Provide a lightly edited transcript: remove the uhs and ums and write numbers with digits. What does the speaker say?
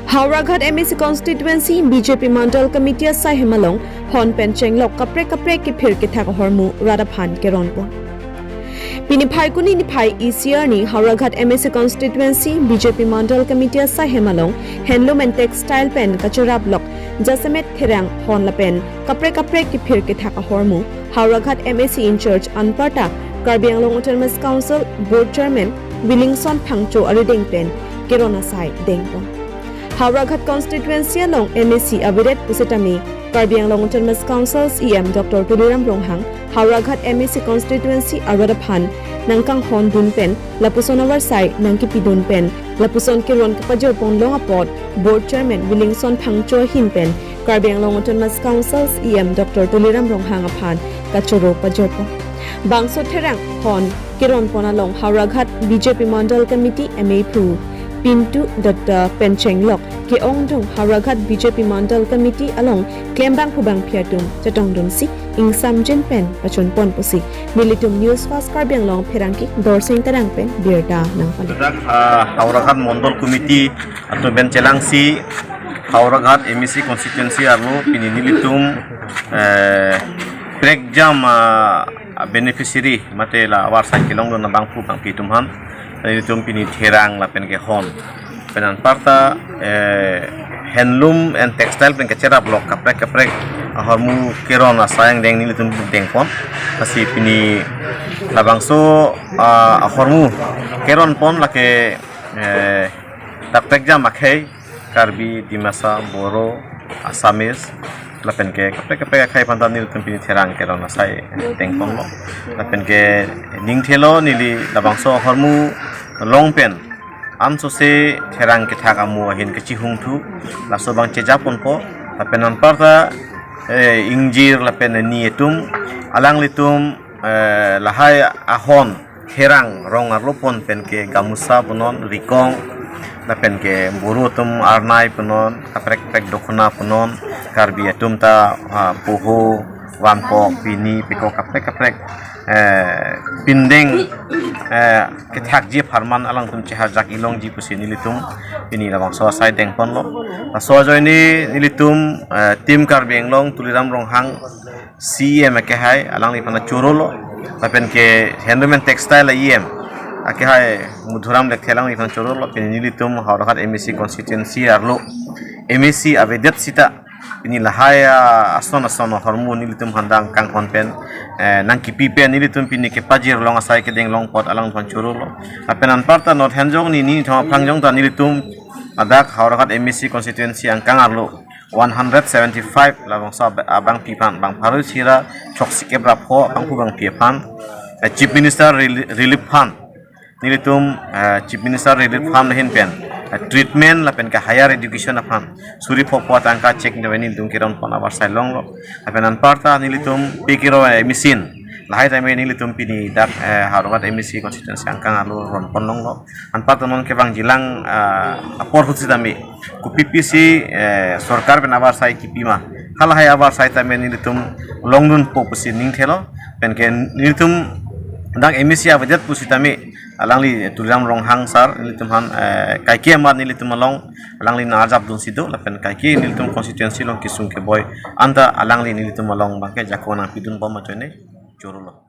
Hauraghat MSC constituency BJP Mandal Committee Sai Himalong Hon Pencheng Lok kapre ki phir ki thak hormu Radaphan Keronpo. Piniphai kuni niphai ECR ni Hauraghat MSC constituency BJP Mandal Committee Sai Himalong Handloom and Textile Pen Kacharab Lok Jasamet Kerang Hon La Pen kapre ki phir ki thak hormu Hauraghat MSC in Church Anparta Karbi Anglong Autonomous Council Board Chairman Willingson Phangcho Arideng Pen Kerona Sai Dengpo. Hauraghat constituency along MSC Aviret Pusitami, Karbi Anglong Autonomous Council's EM Dr. Tuliram Ronghang, Hauraghat MSC constituency Aradaphan, Nangkang Hon Dunpen, Lapuson Oversight, Nangkipi Dunpen, Lapuson Kiron Kapajopon Longapod, Board Chairman Willingson Phangcho Hinpen, Karbi Anglong Autonomous Council's EM Dr. Tuliram Ronghang Aphan, Kachoro Pajopo. Bangso Terang Hon, Kiron Ponalong, Hauraghat BJP Mandal Committee MA Pru. Pintu Dr. Pencheng Lok ke Ongdong Hauraghat BJP Mandal Committee along Klembang Hubang Piatum Chatong Dunsi Ing Samjen Pen Pachon Pon Pusi Militum News Fast Karbi Anglong Perangki Dorsing Tadang Pen Birda Nang Pali Hauraghat Mandal Committee atau Benchelangsi Hauraghat MSC constituency arlo pininilitum Prekjam beneficiary matela warsa kilong na bangpu bang pitumhan itu pini therang lapen ke hon penan parta handloom and textile pen kecera blok kaprek hormu keron asayang deng nili tum dengpon masih pini labangso hormu keron pon lake kaprek jam makai karbi dimasa boro asamis lapen ke kaprek kai pantan nili tum pini therang keron asay dengpon lo lapen ke ningthelo nili labangso hormu long pen anso se therang ke thakamu hin ke chihung thu laso bang chejapon po lapen anparta ingjir lapen ni etum alang litum lahai ahon therang rong arlopon pen ke gamusa punon rikong lapen ke burutum arnai punon kaprek dokona punon karbi etum ta poho wanpo pini piko kaprek pindeng ke thak ji farman alang tum chehar jak ilong ji pusi nilitum ini labang so sai deng pon lo so joini nilitum tim Karbi Anglong Tuliram Ronghang CM ke hai alang li pana chorolo tapen ke handloom and textile EM ke hai mudhuram lek thelang li pana chorolo pini nilitum Hauraghat MSC constituency arlo MSC avedat sita ini lahaya ason hormu nilitum handang kang konpen nang kipipe nilitum pini ke pajir long asai ke deng long pot alang pancuru lo apenan parta not hanjong ni thoma phangjong ta nilitum adak Hauraghat MSC constituency angkang arlo 175 labang sa abang pipan bang paru sira choksike brapho bang bang pipan chief minister relief fund nilitum chief minister relief fund hin pen treatment lapen ka higher education afan suri popot angka check ndeweni dum kiron pona barsai long lo apenan parta nilitum pikiro misin lahai time nilitum pini dak Hauraghat MSC constituency angkang alu ron ponong lo an parta non ke bang jilang apor hutsidami ku PPC sarkar pen abarsai kipima hal hai abarsai time nilitum longnun popusi ningthelo pen ke nilitum dak MSC abadat pusitami alangli Tuliram Ronghang sar nilitum han kaiki amar nilitum along alangli najab dun sido lapen kaiki nilitum constituency long kisung ke boy anta alangli nilitum along bangke jakona pidun bom matene chorulo